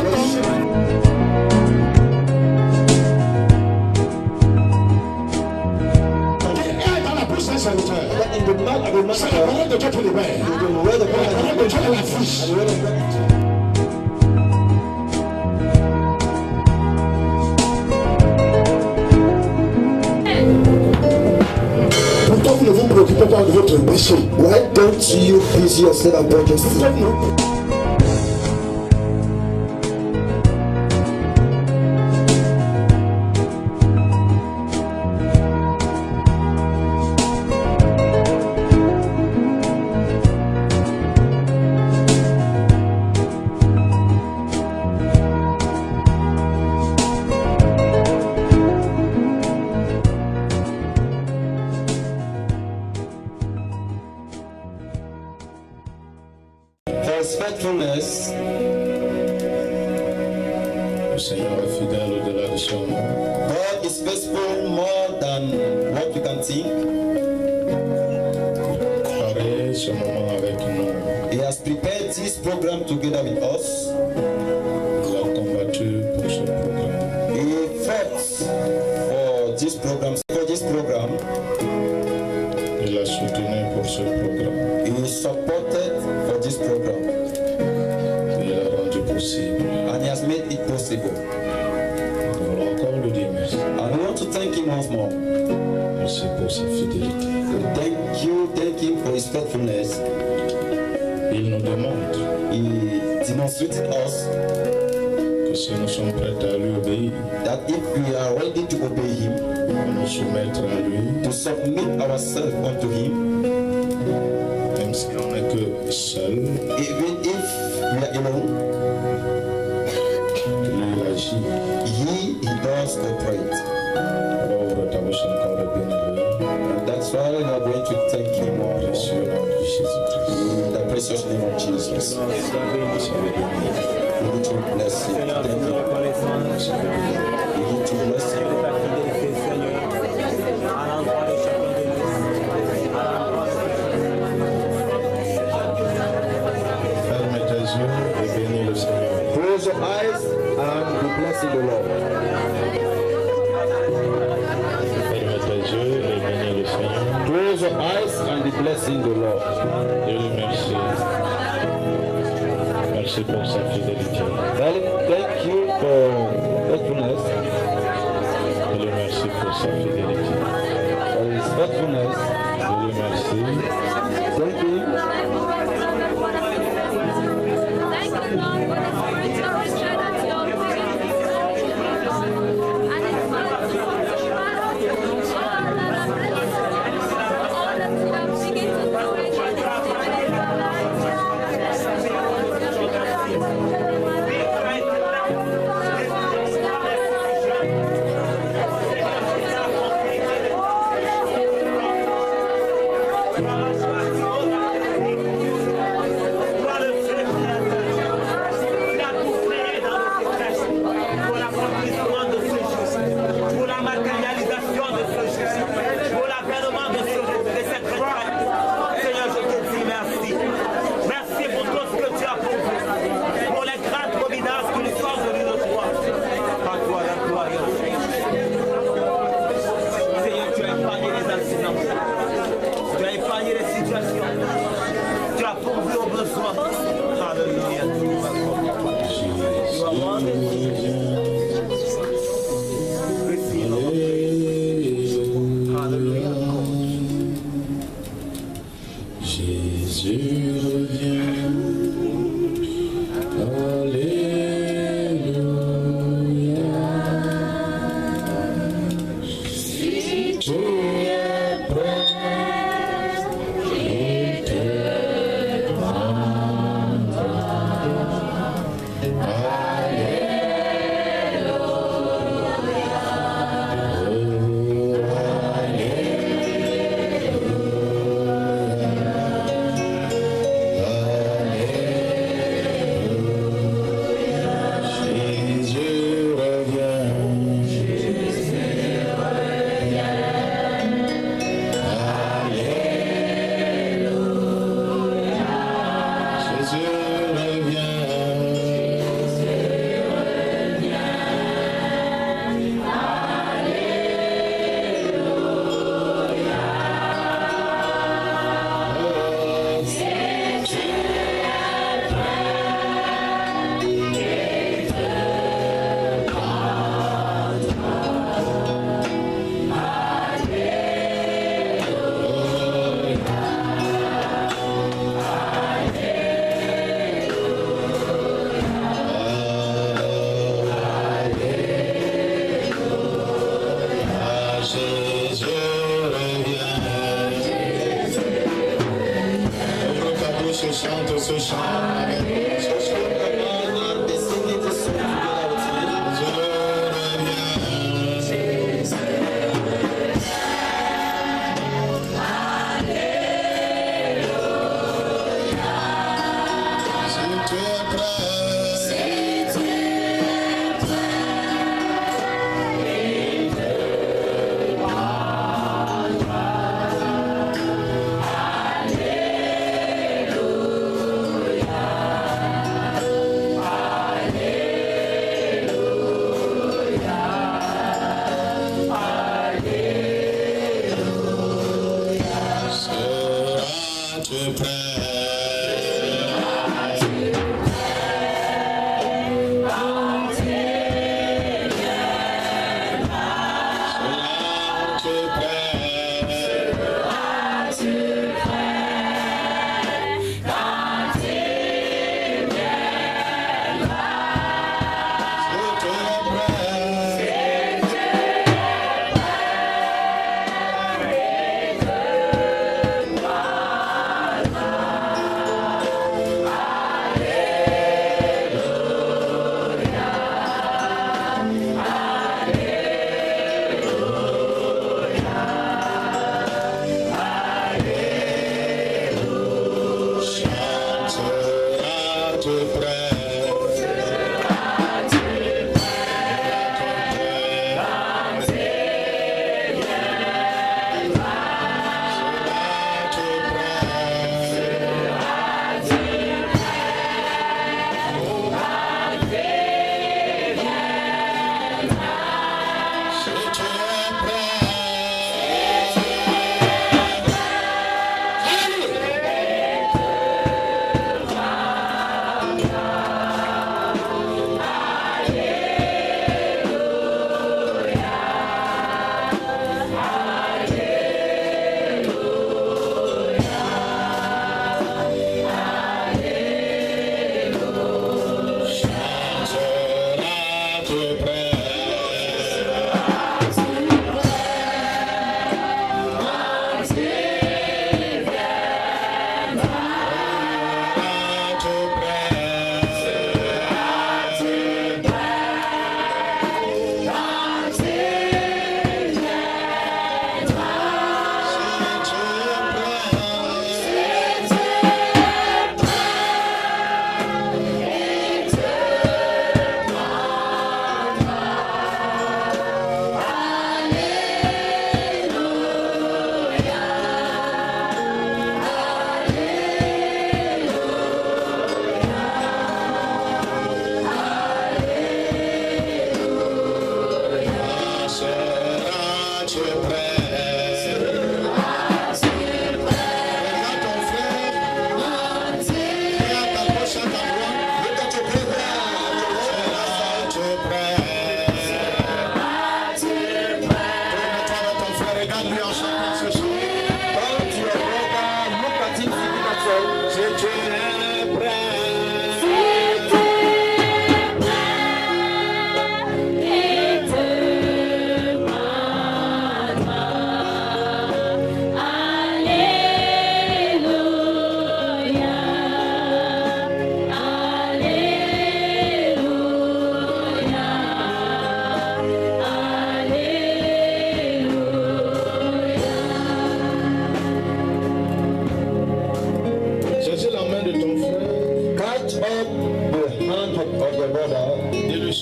In the mouth of the master, the word of God, pourquoi vous ne vous préoccupez pas de votre péché? Why don't you busy yourself about your sin? Faithfulness. Le Seigneur est fidèle au-delà de son nom. God is faithful more than what we can think. Préparé ce moment avec nous. He has prepared this program together with us. Il a combattu pour ce programme. He fought for this program. Il a soutenu pour ce programme. He supported for this program. Il a rendu possible. And he has made it possible. Nous voulons encore lui dire merci. And we want to thank him once more. Merci pour sa fidélité. Thank him for his faithfulness. Il nous démontre He demonstrated us que si nous sommes prêts à lui obéir, that if we are ready to obey him, à nous soumettre à lui, to submit ourselves unto him, même si on n'est que seul, even if we are alone, lui agit. he does operate. Alors, ta bouche encore est bien élevée. And that's why we are going to thank him all Précieux nom de Jésus-Christ. in the precious name of Jesus. We need to bless you. Thank you. We need to bless you. Ferme tes yeux et bénis le Seigneur. Close your eyes and be blessing the Lord. Ferme tes yeux et bénis le Seigneur. Close your eyes and be blessing the Lord. Dieu lui merci. Merci pour sa fidélité. Thank you for faithfulness. Dieu lui merci pour sa fidélité. For his faithfulness. Dieu lui merci. Thank you.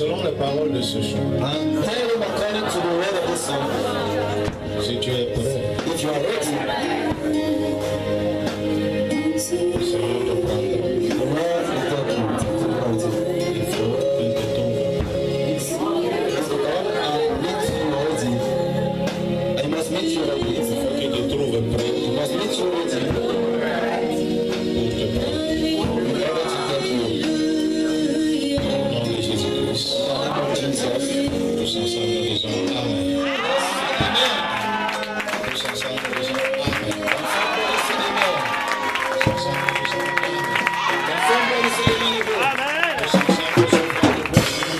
Selon les paroles de ce chant, And tell him according to the word of this song. si tu es prêt, If you are ready, le Seigneur te prendra. the Lord will take you to the mountain. Il faut qu'il te tombe. Let's go down and meet you ready. I must meet you ready. Il faut qu'il te trouve prêt You must meet you ready. pour te prendre. In order to take you. Au nom de Jésus-Christ, In the name of Jesus. tous ensemble nous disons Amen. Tous ensemble nous disons Amen. Somebody say amen. Tous ensemble nous disons Amen. Somebody say amen. Tous ensemble nous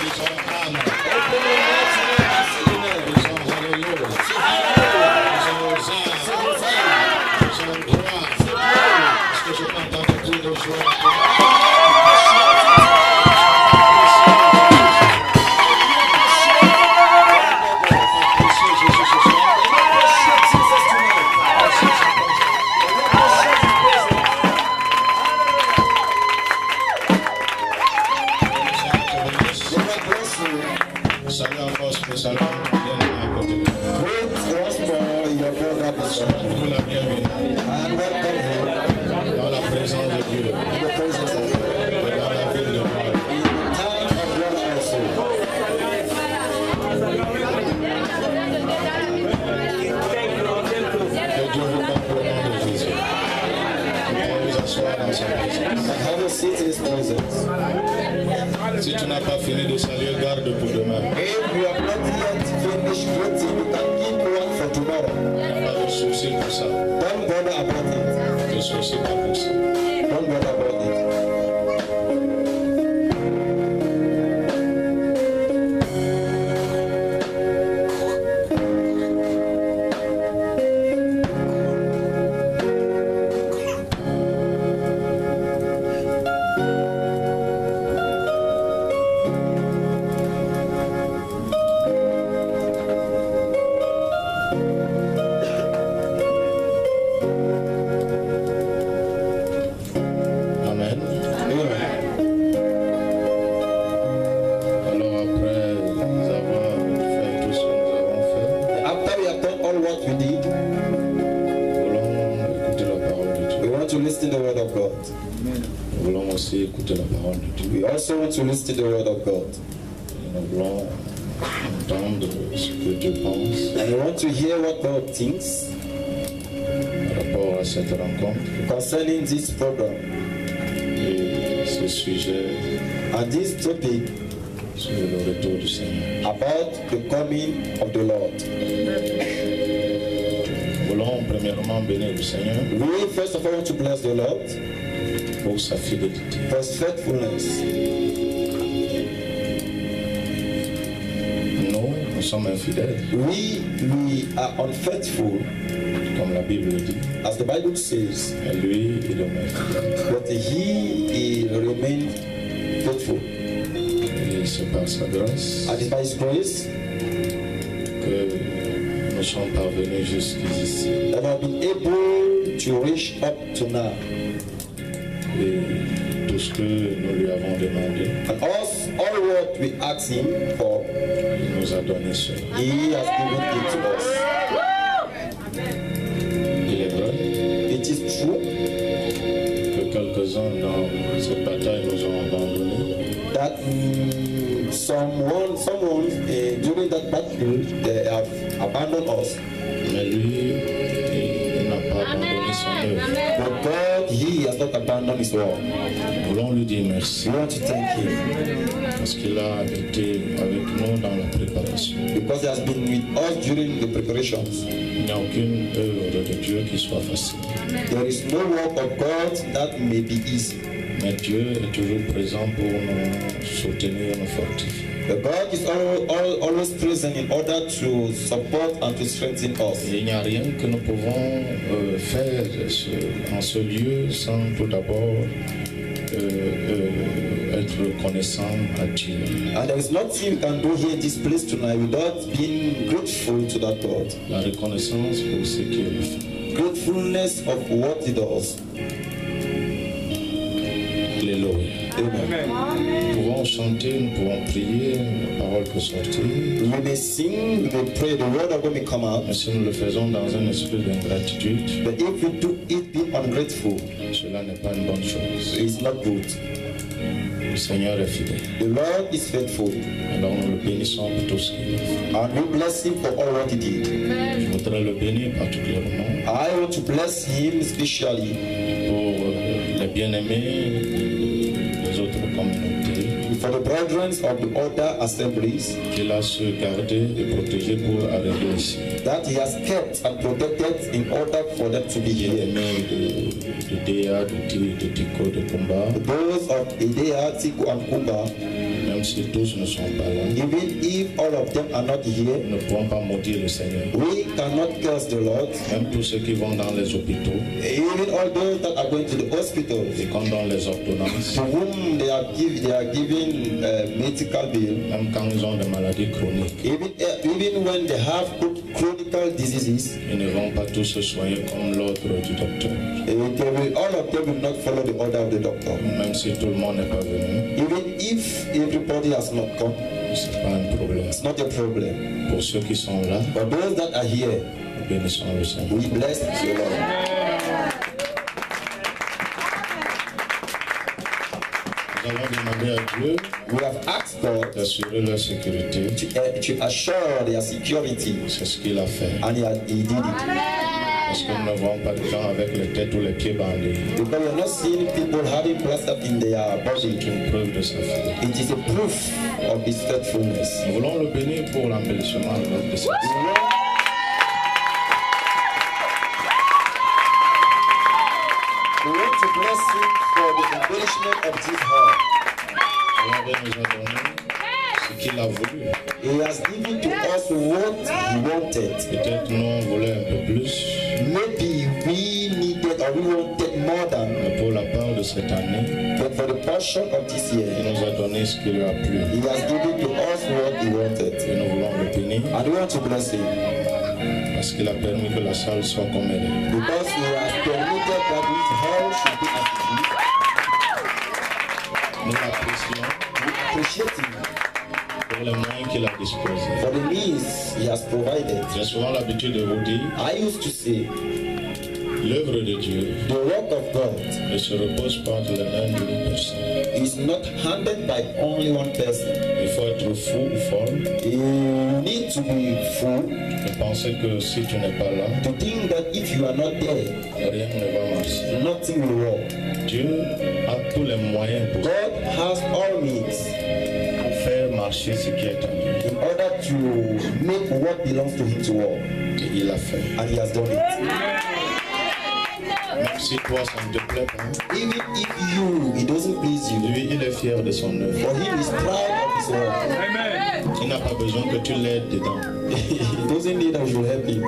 disons Amen. Open your mouth and say amen. Nous disons Alléluia. Nous disons Hosanna. Nous disons gloire. Est-ce que je peux entendre un cri de joie? Salut encore spécialement bien à côté de nous. Great once more your brother Bishop. Nous la bienvenue And welcome him dans la présence de Dieu in the presence of God. et dans la ville de Dieu. Time of God also. Que Dieu vous donne au nom de Jésus. Vous vous asseoir dans sa présence. And have a seat in his presence. Si tu n'as pas fini de saluer, garde pour demain. If you have not yet finished greeting, you can keep one for tomorrow. Pas de souci pour ça. Don't bother about it. Ne soucie pas pour ça. Don't bother about it. Amen. Amen. Alors après avoir fait tout ce que nous avons fait, After we have done all what we did, nous voulons écouter la parole de we Dieu. want to listen to the word of God. Nous voulons aussi écouter la parole de Dieu. We also want to listen to the word of God. Et nous voulons entendre ce que Dieu pense And we want to hear what God thinks par rapport à cette rencontre concerning this program et ce sujet and this topic sur le retour du Seigneur. about the coming of the Lord. Nous voulons premièrement bénir le Seigneur We first of all want to bless the Lord pour sa fidélité. for his faithfulness. Nous sommes infidèles, We are unfaithful, comme la Bible le dit, as the Bible says, et lui, il est fidèle. but he remained faithful. Et c'est par sa grâce And it's by his grace que nous sommes parvenus jusqu'ici. that I've been able to reach up to now. Et tout ce que nous lui avons demandé, And all what we asked him for, il nous a donné cela. he has given it to us. Il est vrai It is true que quelques-uns dans cette bataille nous ont abandonnés, that someone during that battle they have abandoned us. mais lui, il n'a pas abandonné son œuvre. But God, he has not abandoned his work. Nous voulons lui dire merci We want to thank him parce qu'il a été avec nous dans la préparation. because he has been with us during the preparations. Il n'y a aucune œuvre de Dieu qui soit facile. There is no work of God that may be easy. Mais Dieu est toujours présent pour nous soutenir, nous fortifier. But God is always present in order to support and to strengthen us. Et il n'y a rien que nous pouvons faire en ce lieu sans tout d'abord être reconnaissant à Dieu. And there is nothing we can do here in this place tonight without being grateful to that God. La reconnaissance pour ce qu'il fait. Gratefulness of what he does. Alléluia. Amen. Nous pouvons pouvons chanter, nous pouvons prier, la parole peut sortir. We may sing, we may pray, the word of God may come out. Mais si nous le faisons dans un esprit d'ingratitude, But if we do it being ungrateful, cela n'est pas une bonne chose. it's not good. Le Seigneur est fidèle. The Lord is faithful, Alors nous le bénissons pour tout ce qu'il a fait. and we bless him for all what he did. Je voudrais le bénir particulièrement I want to bless him especially pour les bien-aimés des autres communautés for the brethren of the other assemblies qu'il a su garder et protéger pour arriver ici. that he has kept and protected in order for them to be here. Bien-aimés de Déa, de Tico, de Kumba, Those of Idea, Tiku, and Kumba, même si tous ne sont pas là, even if all of them are not here, nous ne pouvons pas maudire le Seigneur. we cannot curse the Lord. Même tous ceux qui vont dans les hôpitaux Even all those that are going to the hospitals, et qui ont dans les ordonnances, to whom they are giving medical bill, même quand ils ont des maladies chroniques, even when they have chronic diseases, ils ne vont pas tous se soigner comme l'ordre du docteur. all of them will not follow the order of the doctor. Même si tout le monde n'est pas venu, Even if everybody has not come, ce n'est pas un problème. it's not a problem. Pour ceux qui sont là, But those that are here, nous bénissons le Seigneur. we bless the Lord. Nous avons demandé à Dieu We have asked God d'assurer leur sécurité. to assure their security, C'est ce qu'il a fait. and he did it. Parce que nous ne voyons pas de gens avec les têtes ou les pieds bandés. Because we are not seeing people having plaster in their C'est body. une preuve de sa fidélité. It is a proof of his faithfulness. Nous voulons le bénir pour l'embellissement de notre destinée. We want to bless him for the embellishment of this hall. Allah nous a donné ce qu'il a voulu. He has given to us what he wanted. Peut-être nous on voulait un peu plus, Maybe we needed or we wanted more than, mais pour la part de cette année, but for the portion of this il year, nous a donné ce qui lui a plu. he has given to us what he wanted. Et nous voulons le bénir And we want to bless him parce qu'il a permis que la salle soit comme elle est. because he has permitted that this hall should be as it is. Nous l'apprécions We appreciate him pour les moyens qu'il a disposés. for the means he has provided. J'ai souvent l'habitude de vous dire, I used to say, l'œuvre de Dieu the work of God ne se repose pas de la main d'une personne. is not handled by only one person. Il faut être fou ou folle You need to be full de penser que si tu n'es pas là, to think that if you are not there, rien ne va marcher. nothing will work. Dieu a tous les moyens pour God has all means faire marcher ce qui est en lui. in order to make what belongs to him to work, Et il l'a fait. and he has done it. Même si toi, ça ne te plaît pas, Even if it doesn't please you, lui, il est fier de son œuvre. for him is proud of his work. Il n'a pas besoin que tu l'aides dedans. He doesn't need that you help him.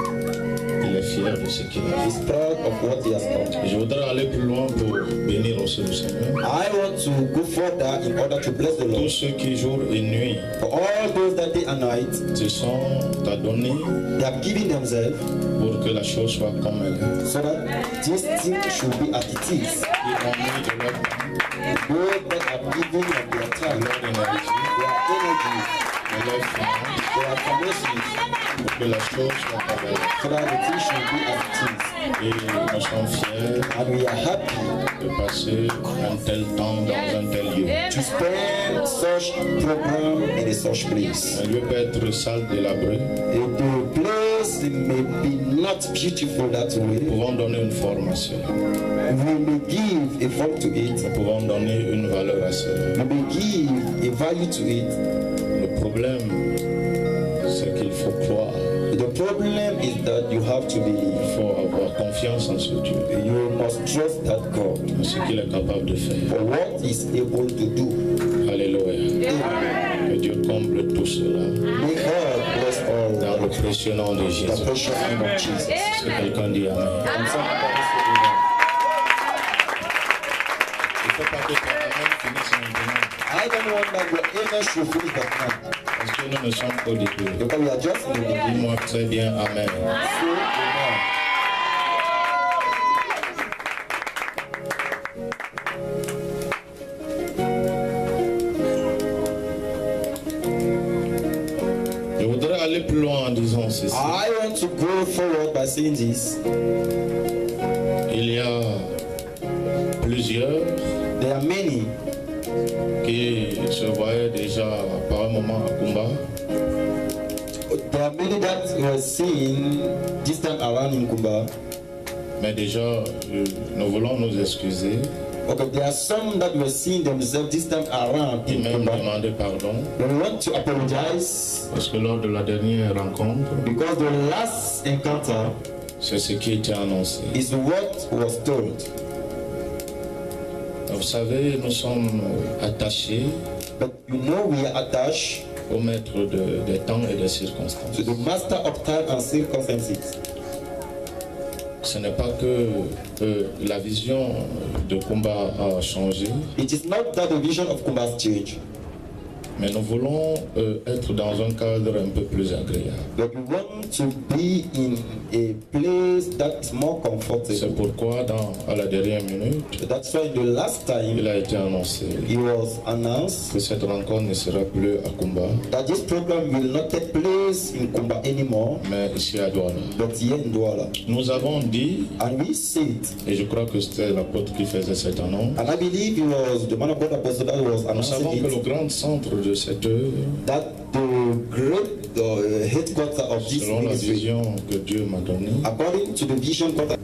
Il est fier de ce qu'il a fait. He's proud of what he has done. Et je voudrais aller plus loin pour bénir aussi le Seigneur. I want to go further in order to bless the Tous Lord. ceux qui jour et nuit For all those that day and night, se sont adonnés they have given themselves pour que la chose soit comme elle est. so that this thing should be as it is. Ils ont mis de leur temps, Those that have given of their time, leur énergie, their energy, de leur finances their finances, pour que la chose soit comme elle est. so that the thing should be as it is. Et nous sommes fiers And we are happy de passer un tel temps dans un tel lieu. to spend such program in a such place. Un lieu peut être sale, délabré. If the place may be not beautiful that Nous way, pouvons donner une forme à cela. we may give a form to it. Nous pouvons donner une valeur à cela. We may give a value to it. Le problème, c'est qu'il faut croire. The problem is that you have to believe. Il faut avoir confiance en ce Dieu, You must trust that God en ce qu'il est capable de faire. for what He's able to do. Alléluia. Que Dieu comble tout cela May God bless all dans le précieux nom de the Jésus. precious name of Jesus. Si quelqu'un dit Amen. And somebody say amen. Il ne faut pas que ton Amen finisse maintenant. I don't want that your amen should finish that now. Parce que nous ne sommes qu'au début. Because we are just in the beginning. Dis-moi très bien Amen. So, amen. aller plus loin en disant ceci. I want to go forward by saying this. Il y a plusieurs There are many qui se voyaient déjà par un moment à Kumba. There are many that were seen this time around in Kumba. Mais déjà, nous voulons nous excuser Okay, there are some that were seeing themselves this time around et in même Kumba. demander pardon But we want to apologize parce que lors de la dernière rencontre, because the last encounter c'est ce qui était annoncé. is what was told. Vous savez, nous sommes attachés But you know we are attached au maître des temps et des circonstances. to the master of time and circumstances. Ce n'est pas que la vision de Kumba a changé, It is not that the vision of Kumba has changed, mais nous voulons être dans un cadre un peu plus agréable. but we want to be in a place that is more C'est comfortable. pourquoi à la dernière minute, That's why the last il time a été annoncé it was announced que cette rencontre ne sera plus à Kumba, that this program will not take place in Kumba anymore, mais ici à Douala. but here in Douala. Nous avons dit, And we said, et je crois que c'était l'apôtre qui faisait cette annonce, and I believe it was the man of God apostle that was nous savons announcing que le it, grand centre de cette œuvre, that the great headquarter of this selon la ministry, vision que Dieu m'a donnée, according to the vision God,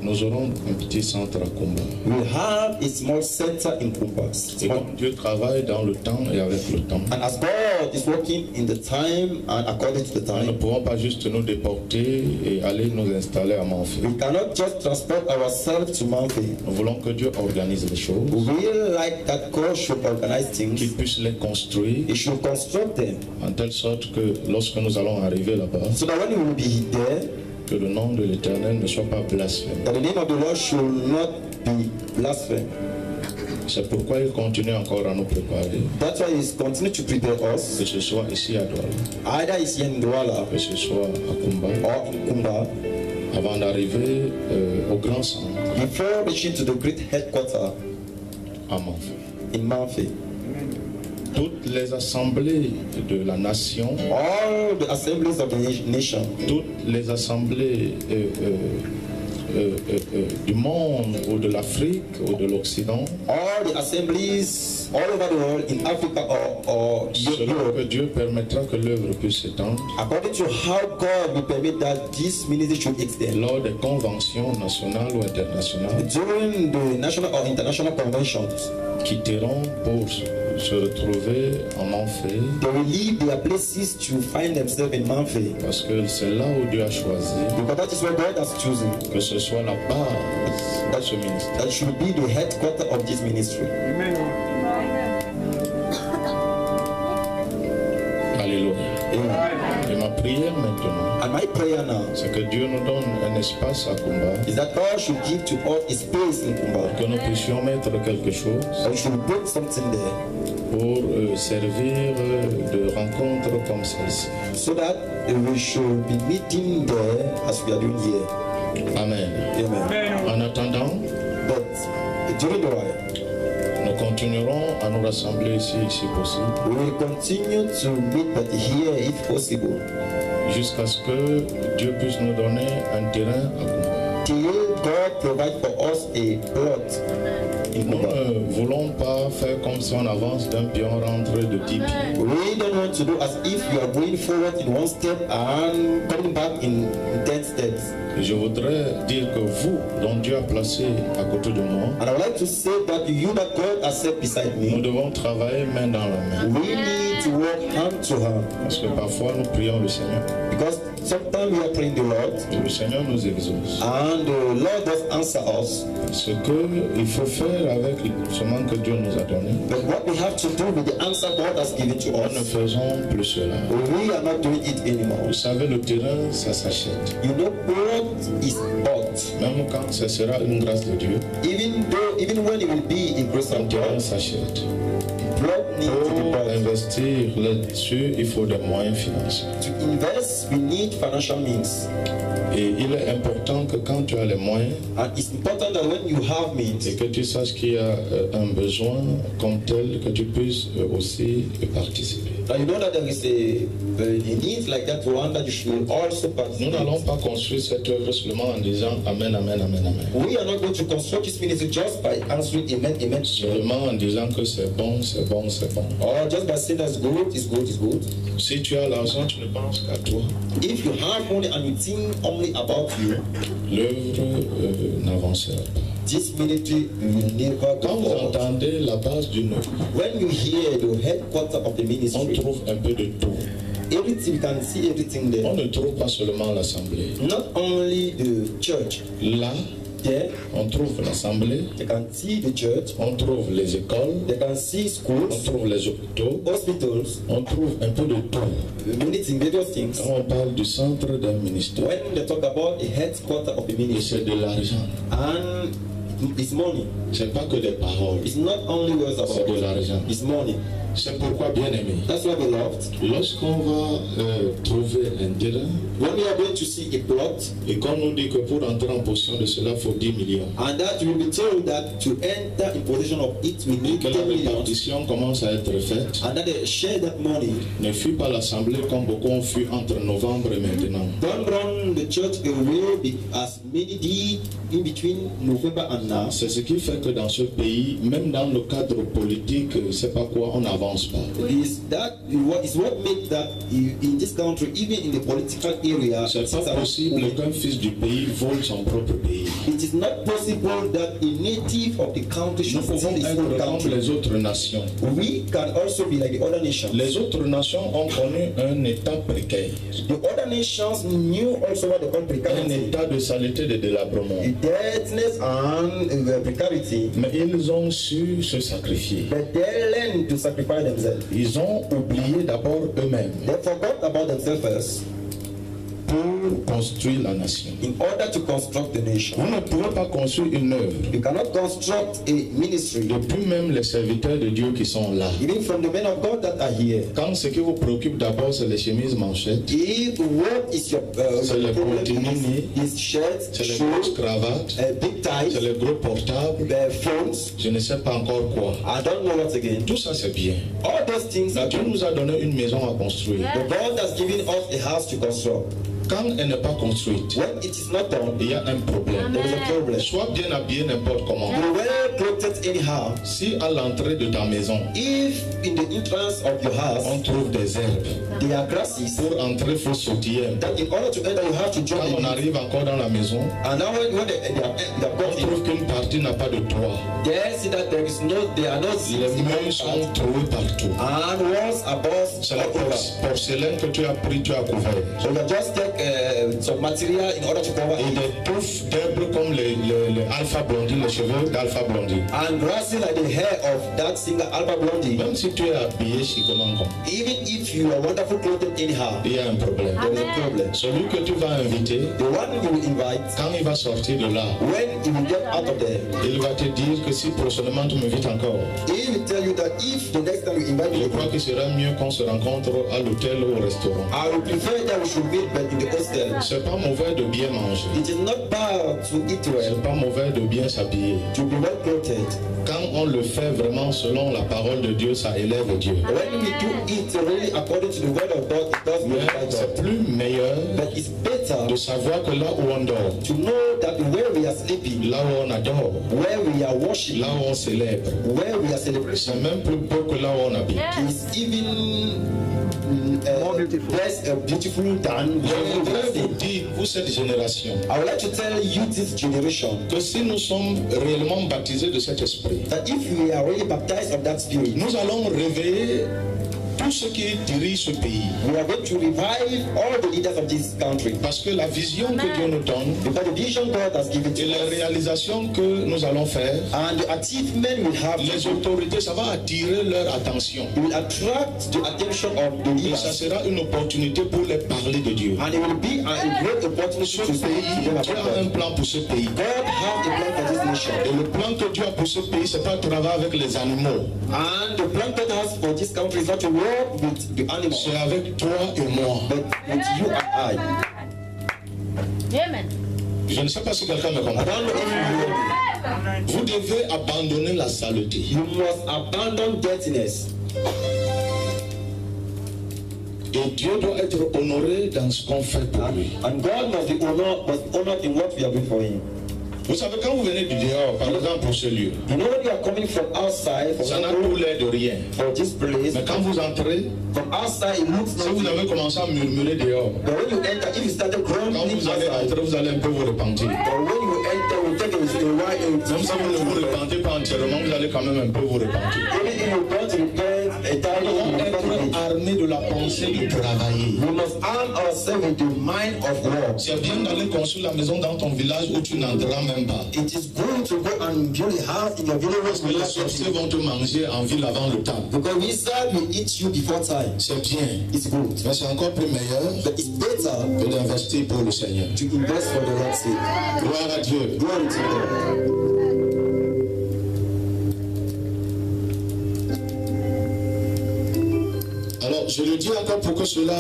nous aurons un petit centre à Kumba. will have a small center in Kumba. Et comme Dieu travaille dans le temps et avec le temps, And as God is working in the time and according to the nous ne time, pouvons pas juste nous déporter et aller nous installer à Manfred. we cannot just transport ourselves to Manfred. Nous voulons que Dieu organise les choses, We like that God should organize qu'il things. puisse les construire He should construct them en telle sorte que lorsque nous allons arriver là-bas, so that when we will be there, que le nom de l'Éternel ne soit pas blasphémé. that the name of the Lord should not be blasphemed. C'est pourquoi il continue encore à nous préparer, That's why He's continuing to prepare us, que ce soit ici à Douala, either it's here in Douala que ce soit à Kumba, or in Kumba, avant d'arriver au grand centre, before reaching to the great headquarter à Manfred. in Manfred. Toutes les assemblées de la nation, All the assemblies of the nation, toutes les assemblées du monde ou de l'Afrique ou de l'Occident, all the assemblies all over the world in Africa or selon Europe, que Dieu permettra que l'œuvre puisse s'étendre, according to how God will permit that this ministry should extend. lors des conventions nationales ou internationales, During the national or international conventions, quitteront pour se retrouver en enfer, they will leave their places to find themselves in Manfred, parce que c'est là où Dieu a choisi because that is where God has chosen. que ce soit la base de ce ministère. That should be the headquarter of this ministry. Alléluia. Amen. Et ma prière maintenant, And my prayer now c'est que Dieu nous donne un espace à combat, is that God should give to us a space in Kumba. que nous puissions mettre quelque chose That we should put something there pour servir de rencontres comme celle-ci. so that we should be meeting there as we are doing here. Amen. Amen. En attendant, But during the while, nous continuerons à nous rassembler ici, si possible, we will continue to meet but here if possible, jusqu'à ce que Dieu puisse nous donner un terrain à combat. till God provide for us a plot in Nous Kumba. ne voulons pas faire comme si on avance d'un pied, on rentre de 10 pieds. We don't want to do as if you are going forward in one step and coming back in 10 steps. Et je voudrais dire que vous, dont Dieu a placé à côté de moi, And I would like to say that you that God has set beside nous me, devons travailler main dans la main. we need to work hand to hand, Parce que parfois nous prions le Seigneur. because sometimes we are praying the Lord Et le Seigneur nous exauce. and the Lord does answer us. Ce qu'il faut faire avec ce manque que Dieu nous a donné, But what we have to do with the answer God has given to nous ne us, faisons plus cela. we are not doing it anymore. Vous savez, le terrain, ça s'achète. You know, plot is bought. Même quand ce sera une grâce de Dieu, Even when it will be in grace un of terrain God, s'achète. plot needs to be Pour bought. investir là-dessus, il faut des moyens financiers. To invest, we need financial means. Et il est important que quand tu as les moyens, And it's important that when you have means, et que tu saches qu'il y a un besoin comme tel, que tu puisses aussi participer. Now you know that there is a need like that Rwanda, you should also Nous participate. n'allons pas construire cette œuvre seulement en disant Amen, Amen, Amen, Amen. We are not going to construct this ministry just by answering amen, amen. Seulement en disant que c'est bon, c'est bon, c'est bon. Or just by saying that's good, it's good, it's good. Si tu as l'argent, tu ne penses qu'à toi. If you have money and you think only about you, L'œuvre n'avancera pas. this ministry will never Quand go vous forward. entendez la base d'une œuvre, When you hear the headquarters of the on ministry, trouve un peu de tout. everything, you can see everything On there. ne trouve pas seulement l'assemblée. Not only the church, Là, there on trouve l'assemblée, you can see the church, on trouve les écoles, you can see on schools, trouve les hôpitaux, hospitals, on trouve un peu de tout. many things, various things. Quand on parle du centre d'un ministère, When they talk about the headquarters of the et ministry c'est de l'argent. and it's money, C'est pas que des paroles, it's not only words c'est de about it, l'argent. it's money. C'est pourquoi, bien aimé, That's why, beloved, lorsqu'on va trouver un terrain, when we are going to see a plot, et qu'on nous dit que pour entrer en possession de cela, il faut 10 millions, and that you will be told that to enter in possession of it, we need que 10 la million, répartition commence à être faite, and that they share that money. ne fut pas l'assemblée comme beaucoup ont fui entre novembre et maintenant. Don't run the church away as many did in between November and now. C'est ce qui fait que dans ce pays, même dans le cadre politique, c'est pas quoi, on n'avance pas. Is what makes that in this country, even in the political area, C'est things pas are possible moving. qu'un fils du pays vole son propre pays. It is not possible that a native of the country Nous should pouvons steal his être own comme country. les autres nations. We can also be like the other nations. Les autres nations ont connu un état précaire, The other nations knew also what they call un precarity, état de saleté, de délabrement. the deadness and precarity. Mais ils ont su se sacrifier. But they learned to sacrifice themselves. Ils ont oublié d'abord eux-mêmes They forgot about themselves first pour construire la nation. in order to construct the nation. Vous ne pouvez pas construire une œuvre You cannot construct a ministry, depuis même les serviteurs de Dieu qui sont là. even from the men of God that are here. Quand ce qui vous préoccupe d'abord, c'est les chemises manchettes, If what is your C'est le problem boutonnier, is shirts, c'est les grosses shoes, cravates, big c'est ties, les gros portables, phones, je ne sais pas encore quoi. I don't know what again. Tout ça c'est bien. All those things Là, are Dieu nous a donné une maison à construire. the God has given us a house to construct. Quand elle n'est pas construite, When it is not done, il y a un problème. there is a problem. Sois bien habillé n'importe comment. You well clothed anyhow. Si à l'entrée de ta maison, If in the entrance of your house on trouve des herbes, there are grasses, pour entrer, il faut sautiller un peu. that in order to enter you have to jump Quand on in. arrive encore dans la maison, And now when they are on got in, trouve qu'une partie n'a pas de toit. they see that there are no Les seats in murs one sont part. troués partout. And walls are burst C'est la all over. porcelaine que tu as pris, tu as couvert. So you just take some material in order to cover Et it. des touffes d'herbes comme les alpha blondie, les cheveux d'alpha blondie. And grasses like the hair of that singer Alpha Blondie. Même si tu es habillé chicoman, Even if you are wonderful clothed anyhow, il y a un problème. there is a problem. Celui que tu vas inviter, The one you will invite, quand il va sortir de là, when he will get out of there, il va te dire que si prochainement tu m'invites encore, he will tell you that if the next time you invite je me, crois qu'il sera mieux qu'on se rencontre à l'hôtel ou au restaurant. I will prefer that we should meet but in the hostel. C'est pas mauvais de bien manger. It is not bad to eat well, C'est pas mauvais de bien s'habiller. to be well clothed. Quand on le fait vraiment selon la parole de Dieu, ça élève Dieu. When we do it really according to the word of God, it does Mais glorify c'est God. plus meilleur But it's better de savoir que là où on dort, to know that where we are sleeping, là où on adore, where we are worshiping, là où on célèbre, where we are celebrating, c'est même plus beau que là où on habite. is even beautiful than Je where we voudrais are vous staying. dire pour cette génération I would like to tell you this generation que si nous sommes réellement baptisés de cet esprit, that if we are really baptized of that spirit, nous allons réveiller tous ceux qui dirigent ce pays. we are going to revive all the leaders of this country. Parce que la vision que Dieu nous donne Because the vision God has given et to les us réalisations que nous allons faire, and the achievement we have, les autorités, ça va attirer leur attention. it will attract the attention of the Et ça leaders. sera une opportunité pour les parler de Dieu. And it will be a great opportunity Ce to speak to pays, them Dieu about a un God. plan pour ce pays. God has a plan for this nation. Et le plan que Dieu a pour ce pays, c'est pas de travailler avec les animaux. And the plan God has for this country is not to work with the animals, C'est avec toi et moi. but with you and I. Amen. Je ne sais pas si quelqu'un me I comprend. don't know if you hear me. Vous devez abandonner la saleté. You must abandon dirtiness. Et Dieu doit être honoré dans ce qu'on fait pour lui. And God must be honored in what we are doing for Him. Vous savez, quand vous venez du dehors, par exemple pour ce lieu, You know when you are coming from outside, ça n'a tout l'air de rien. for this place, Mais quand vous entrez, from outside it looks si vous nothing. avez commencé à murmurer dehors, But when you enter, if you started quand grumbling vous allez outside, entrer, vous allez un peu vous repentir. or when you enter, you take a while, Même si vous ne vous repentez pas entièrement, vous allez quand même un peu vous repentir. even if you don't repent entirely, Nous you devons être repent. armés de la pensée de travailler. We must arm ourselves with the mind of war. C'est bien d'aller construire la maison dans ton village où tu n'entreras même pas. It is good to go and build a house in your village Mais les sorciers vont te manger en ville avant le temps. because wizard will eat you before time. C'est bien. It's good, Mais c'est encore plus meilleur but it's better que d'investir pour le Seigneur. to invest for the Lord's sake. Gloire à Dieu. Glory to God. Alors, je le dis encore pour que cela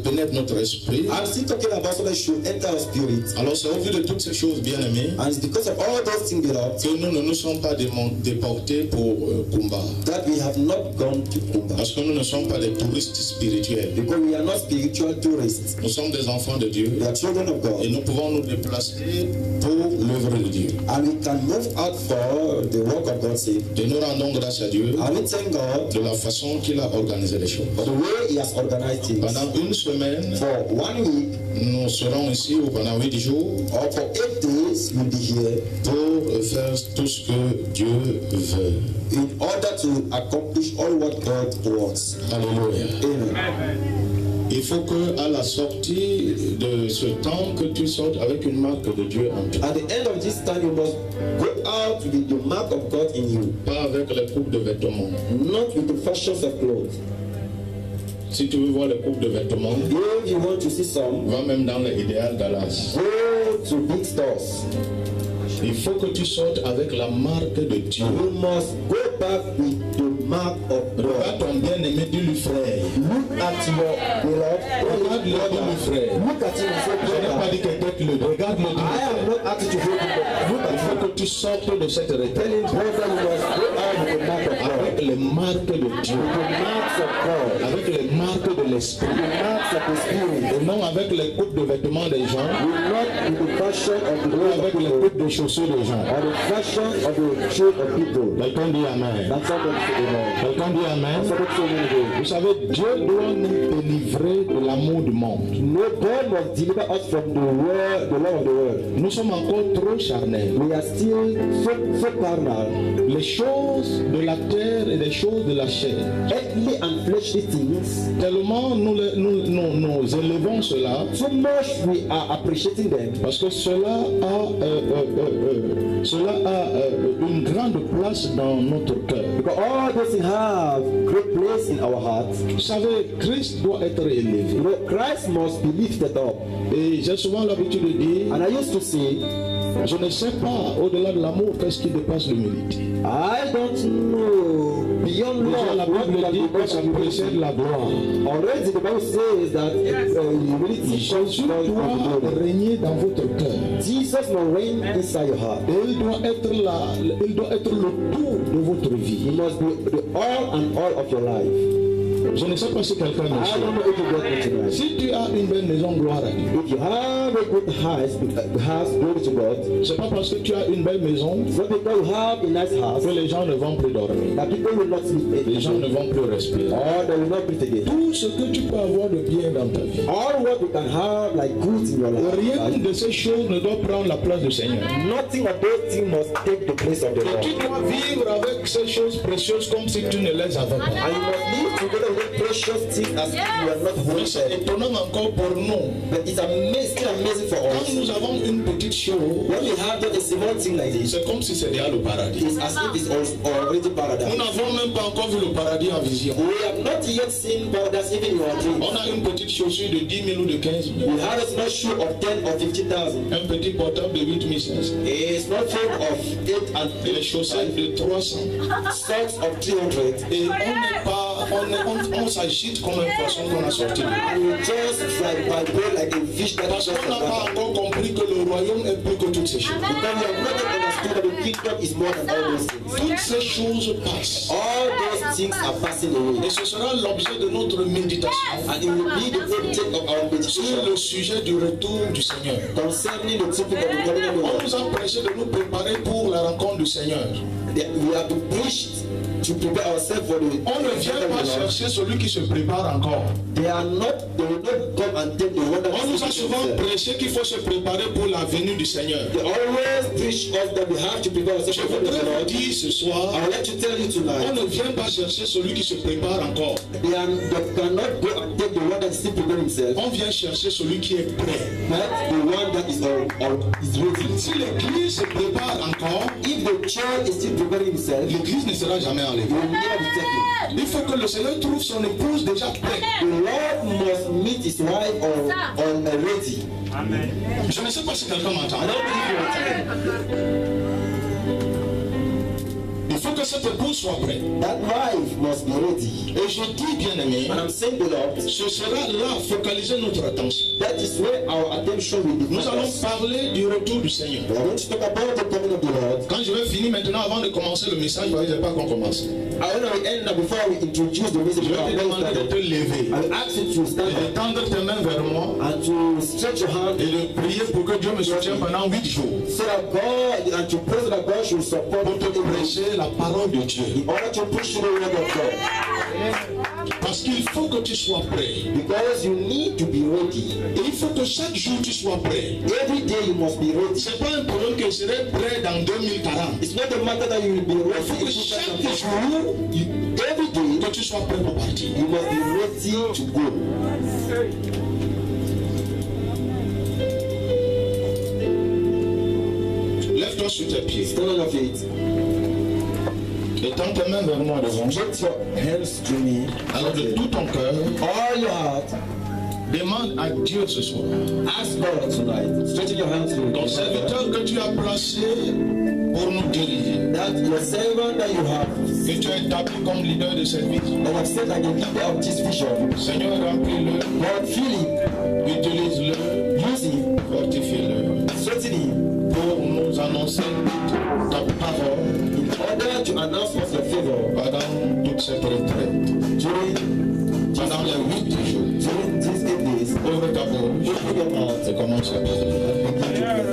pénètre notre esprit. I'm still talking about so that should enter our spirit. Alors, c'est au vu de toutes ces choses, bien aimés, And it's because of all those things, beloved, que nous ne nous sommes pas déportés pour Kumba. that we have not gone to Kumba. Parce que nous ne sommes pas des touristes spirituels. Because we are not spiritual tourists. Nous sommes des enfants de Dieu. We are children of Et God. nous pouvons nous déplacer pour l'œuvre de Dieu. And we can move out for the work of God's sake. Et nous rendons grâce à Dieu And we thank God de la façon qu'il a organisé les choses. for the way He has organized things. Pendant une semaine, For 1 week nous serons ici, ou pendant 8 jours, or for 8 days, we'll be here pour faire tout ce que Dieu veut. in order to accomplish all what God wants. Alléluia. Amen. Il faut que à la sortie de ce temps, que tu sortes avec une marque de Dieu en toi. At the end of this time, you must go out with the mark of God in you, Pas avec les coupes de vêtements. not with the fashions of clothes. Si tu veux voir les coupes de vêtements, If you want to see some, va même dans les Idéal Dallas. go to big stores. Il faut que tu sortes avec la marque de Dieu. You must go back with the mark of Regarde God. ton bien-aimé, dis-lui frère. Look at your beloved. Regarde-le, dis-lui frère. Look at him and say, Je n'ai pas brother, dit que tête-le. Regarde-le, dis-lui I frère. am not asking you to hold him, but look Il at faut him. que tu sortes de cette Tell retraite him, brother, you must go out with the mark of God. avec les marques de Dieu, The marks of God. avec les marques de l'esprit, The marks of the Spirit. et non avec les coupes de vêtements des gens, Will not be the fashion of the ou clothes of avec les people, coupes de chaussures des gens. or the fashion of the shoes of people. Quelqu'un dit Amen. That's something to amen. Quelqu'un dit Amen. Something so many days. Vous savez, Dieu doit nous délivrer de l'amour du monde. No, God must deliver us from the world, the love of the world. Nous sommes encore trop charnels. We are still so carnal. Les choses de la terre et les choses de la chair. Earthly and fleshly things. Tellement nous élevons cela So much we are appreciating them parce que cela a une grande place dans notre cœur. because all those things have great place in our hearts. Vous savez, Christ doit être élevé. You know, Christ must be lifted up. Et j'ai souvent l'habitude de dire, And I used to say, je ne sais pas, au-delà de l'amour, qu'est-ce qui dépasse l'humilité. I don't know beyond Déjà, la love what Bible can dit be que done ça with précède humility. la gloire. Already the Bible says that humility comes Jésus from doit glory. régner dans votre cœur. Jesus will reign inside your heart. Et il doit être le tout de votre He vie. must be the all and all of your life. Je ne sais pas si quelqu'un me I suit. don't know if you get me tonight. Si tu as une belle maison, gloire à Dieu. If you have a good house, glory to God. C'est pas parce que tu as une belle maison It's not because you have a nice house que les gens ne vont plus dormir. that people will not sleep Les gens ne vont plus respirer. or they will not breathe again. Tout ce que tu peux avoir de bien dans ta vie, All what you can have like goods in your rien life, de ces choses ne doit prendre la place du Seigneur. nothing of those things must take the place of the Et Lord. tu dois vivre avec ces choses précieuses comme si tu ne les avais pas. And you must live together with precious things as if you are not Mais c'est wanted. étonnant encore pour nous. But it's amazing, still amazing for Quand us. nous avons une petite chose, When we have just a small thing like this, c'est comme si c'était le paradis. it's as if it's already Nous paradise. n'avons même pas encore vu le paradis en vision. We have not yet seen paradise even in our dreams. On a une petite chaussure de 10 000 ou de 15 000. We have a small shoe of 10 or 50,000. Un petit portable de 8 500. A smartphone of 8 and Et les chaussettes de 300. socks of 300. Et on n'est pas, on s'agite comme un poisson qu'on a sorti de l'eau. And you just vibrate like a fish that Parce is just qu'on n'a pas encore compris que le royaume est plus que toutes ces choses. because we have not yet understood that the kingdom is more than all those things. Toutes ces choses passent. All those things are passing away. Et ce sera l'objet de notre méditation And it will be the object of our sur meditation le sujet du retour du Seigneur. concerning the topic of the coming of the On Lord. nous a prêché de nous préparer pour la rencontre du Seigneur. We have to preach to prepare ourselves for the On ne vient pas chercher celui qui se prépare encore. They will not come and take the one that On nous a is souvent prêché qu'il faut se préparer pour la venue du Seigneur. They always preach us that we have to prepare ourselves Je for the voudrais vous Lord. dire ce soir, I would like to tell you on tonight, ne vient pas chercher celui qui se prépare encore. they cannot go and take the one that is still preparing himself, On vient chercher celui qui est prêt. but the one that is ready. Si l'Église se prépare encore, If the child is still preparing himself, l'Église ne sera jamais he enlevée. will never be taken. Il faut que le Seigneur trouve son épouse déjà prête. The Lord must meet his wife on ready. Je ne sais pas si quelqu'un m'entend. I don't believe you. Il faut que cette épouse soit prête. That wife must be ready. Et je dis, bien aimé, And I'm saying, beloved, ce sera là focaliser notre attention. that is where our attention will be Nous allons focused. parler du retour du Seigneur. We are going to talk about the coming of the Lord. Quand je vais finir maintenant, avant de commencer le message, je n'ai pas encore commencé. I want to end now before we introduce the message. Je vais te demander de te lever I will ask you to stand et de up tendre tes mains vers moi and to stretch your hand et de prier pour que Dieu me soutienne pendant 8 jours so that God and to pray so that God should support pour te you prêcher la parole de Dieu. in order to push the word of God. Parce qu'il faut que tu sois prêt. Because you need to be ready. Et il faut que chaque jour tu sois prêt. Every day you must be ready. Ce n'est pas un problème que je serai prêt dans 2040. It's not a matter that you will be Il ready faut que in chaque 2050. jour, Every day que tu sois prêt pour partir. you must be ready to go. Lève-toi sur tes pieds. Stand on your feet. Et tends tes mains vers moi devant. Stretch your hands to me. Alors de tout ton cœur, All your heart. demande à Dieu ce soir. Ask God tonight. Stretching your hands to me. Ton serviteur que tu as placé pour nous diriger, That your servant that you have, que tu as établi comme leader de service. that have said like a leader of this vision, Seigneur, remplis-le, God, fill him, utilise-le, use him, fortifie-le strengthen him, pour nous annoncer ta parole in order to announce us your favor pendant toute cette retraite. Pendant les 8 jours, during these 8 days. ouvre ta bouche Open your mouth. et commence à parler.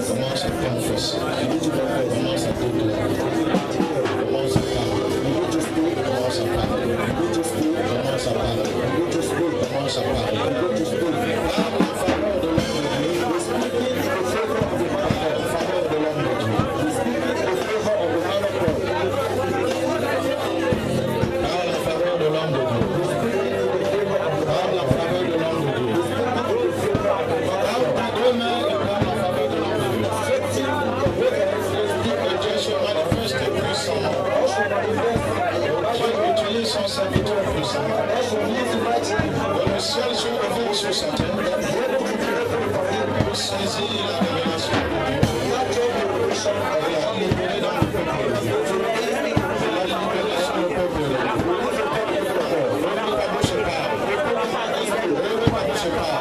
Commence à confesser. Commence à déclarer. Commence à parler. Commence à parler. Commence à parler. Commence à parler. Parle en faveur de l'homme de Dieu. En faveur de l'homme de Dieu. Parle en faveur de l'homme de Dieu. Parle en faveur de l'homme de Dieu. Parle ta deux mains et parle en faveur de l'homme de Dieu. Que Dieu se manifeste puissamment. Dieu utilise son serviteur puissamment. Que le ciel se révèle sur sa tête pour saisir la révélation de Dieu. Et la libérer dans le peuple de Dieu. Et la libérer sur le peuple de Dieu. Ouvre ta bouche et parle. Ouvre ta bouche et parle.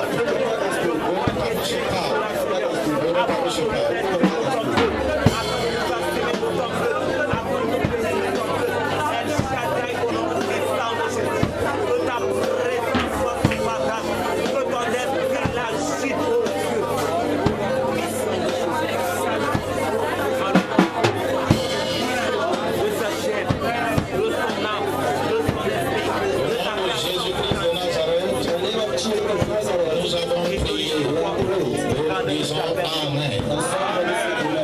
Ouvre ta bouche et parle. Ouvre ta bouche et parle. Jésus-Christ de Nazareth, nous avons prié. Nous disons Amen.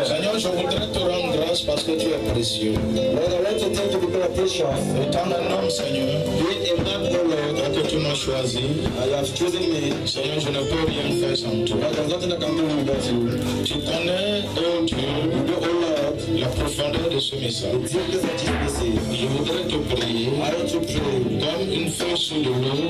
Seigneur, je voudrais te rendre grâce parce que tu es précieux. Lord, I want to thank you because of precious. Étant un homme, Seigneur, Being a man, O Lord, que tu m'as choisi, I have chosen me. Seigneur, je ne peux rien faire sans toi. Lord, there's nothing I can do without you. Tu connais, oh Dieu, You know, O Lord, la profondeur de ce message. the deepness of this message. Je voudrais te prier I want to pray comme une feuille sous de l'eau,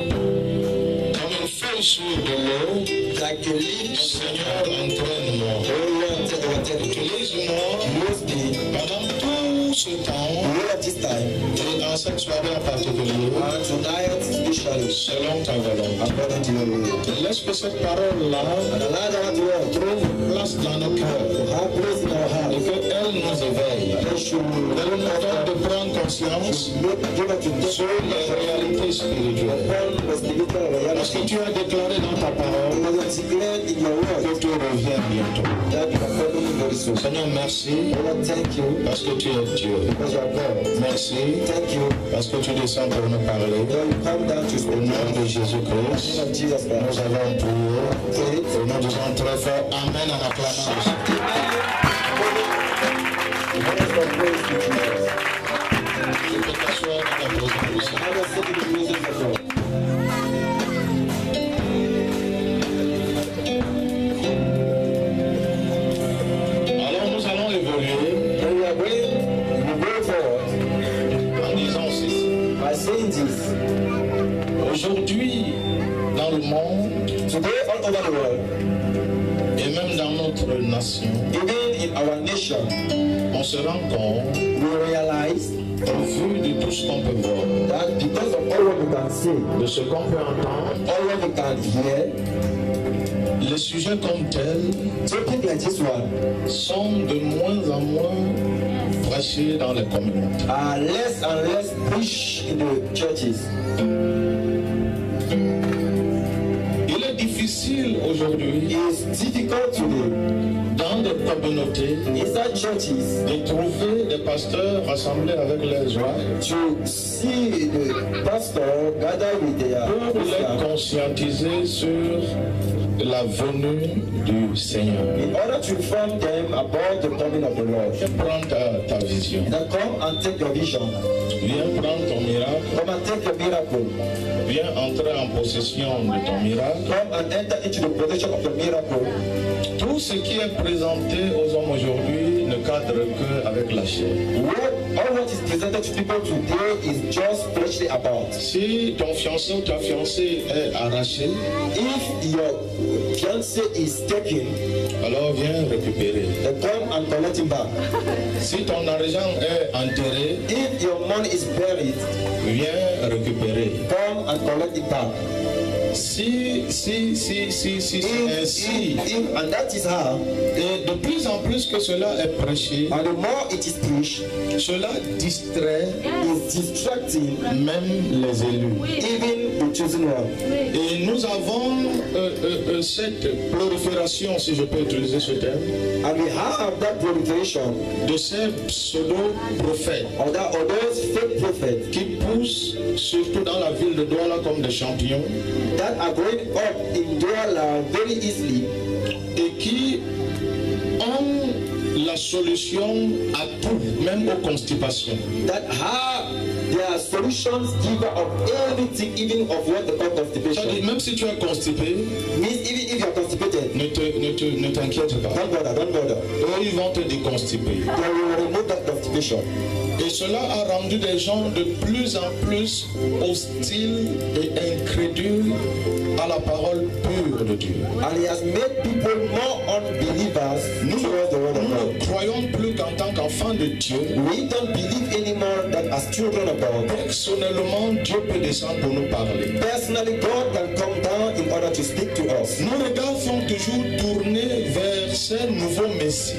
comme une feuille sous de l'eau. like a leaf. Seigneur, entraîne-moi. O Lord, take our territory. Utilise-moi Use me pendant tout ce temps, all of this time, et en cette soirée en particulier, and tonight especially, selon ta volonté, according to your will. laisse que cette parole-là And allow that word to trouve place dans nos cœurs have place in our et heart. qu'elle nous éveille. They should Elle nous donne de prendre conscience give it to sur les réalités spirituelles. upon the spiritual Parce que reality. tu as déclaré dans ta parole Because it's declared in your word que tu reviens bientôt. that you are coming very soon. Seigneur, merci Lord, thank you parce que tu es Dieu. because you are God. Merci Thank you. parce que tu descends pour nous parler. Lord, you come down to Au speak. nom de In the Jésus-Christ, name of Jesus nous Christ. avons prié Pray. et nous disons très fort Amen en acclamant. Let us all praise to Jesus. Tu peux t'asseoir dans ta présence. Let us sing the music of God. Alors nous allons évoluer And we are going forward en disant ceci. by saying this. Aujourd'hui, dans le monde Today, all over the world, et même dans notre nation, even in our nation, on se rend compte, we realize au vu de tout ce qu'on peut voir, that because of all what we can see, de ce qu'on peut entendre, all what we can hear, les sujets comme tels topics like this one sont de moins en moins prêchés dans les communautés. are less and less preached in the churches. Il est difficile aujourd'hui It's difficult today dans des communautés inside churches de trouver des pasteurs rassemblés avec leurs joies to see the pastor gather with their pour les Christians conscientiser sur la venue du Seigneur. in order to inform them about the coming of the Lord. Prends ta vision. Then come and take your vision. Viens prendre ton miracle. Come and take your miracle. Viens entrer en possession de ton miracle. Come and enter into the possession of the miracle. Tout ce qui est présenté aux hommes aujourd'hui ne cadre que avec la chair. All what is presented to people today is just fleshly about. Si ton fiancé ou ta fiancée est arraché, If your fiancé is taken, alors viens récupérer. then come and collect him back. Si ton argent est enterré, If your money is buried, viens récupérer. come and collect it back. Si c'est ainsi, And that is how, et de plus en plus que cela est prêché, and the more it is preached, cela distrait is distracting même les élus. even the chosen one. Et nous avons cette prolifération, si je peux utiliser ce terme, And we have that proliferation de ces pseudo-prophètes of those fake prophets qui poussent surtout dans la ville de Douala comme des champions that are going up in Douala very easily et qui ont la solution à tout, même aux constipations. that have their solutions giver of everything, even of what they call C'est-à-dire, constipation. même si tu es constipé, Means even if you are constipated, ne t'inquiète pas. don't bother. Eux, ils vont te déconstiper. They will remove that constipation. Et cela a rendu des gens de plus en plus hostiles et incrédules à la parole pure de Dieu. And he has made people more unbelievers towards the word of Nous God. ne croyons plus qu'en tant qu'enfants de Dieu, We don't believe anymore that as children of God, personnellement, Dieu peut descendre pour nous parler. personally God can come down in order to speak to us. Nos regards sont toujours tournés vers ces nouveaux messies